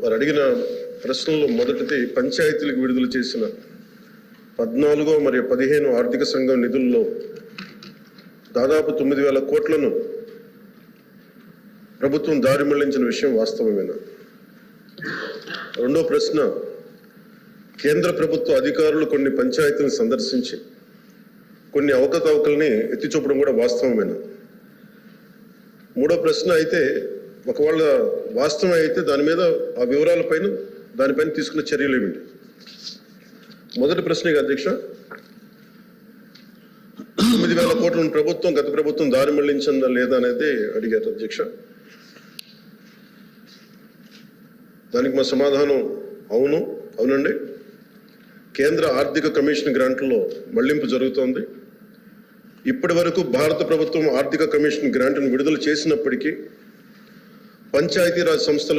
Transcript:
వారు అడిగిన ప్రశ్నల్లో మొదటిది పంచాయతీలకు విడుదల చేసిన 14 మరియు 15 ఆర్థిక సంఘం నిధుల్లో దాదాపు 9,000 కోట్లను ప్రభుత్వం దారి మళ్లించిన విషయం వాస్తవమేనా? రెండో ప్రశ్న, కేంద్ర ప్రభుత్వ అధికారులు కొన్ని పంచాయతీలను సందర్శించి కొన్ని అవకతవకల్ని ఎత్తి చూపడం కూడా వాస్తవమేనా? మూడో ప్రశ్న అయితే ఒకవేళ వాస్తవం అయితే దాని మీద ఆ వివరాలపైన దానిపైన తీసుకున్న చర్యలు ఏమిటి? మొదటి ప్రశ్నే అధ్యక్ష, 9,000 కోట్లను ప్రభుత్వం గత ప్రభుత్వం దారి మళ్లించిందా లేదా అనేది అడిగారు అధ్యక్ష. దానికి మా సమాధానం అవునండి. కేంద్ర ఆర్థిక కమిషన్ గ్రాంట్లలో మళ్లింపు జరుగుతోంది. ఇప్పటి వరకు భారత ప్రభుత్వం ఆర్థిక కమిషన్ గ్రాంట్ను విడుదల చేసినప్పటికీ పంచాయతీరాజ్ సంస్థలు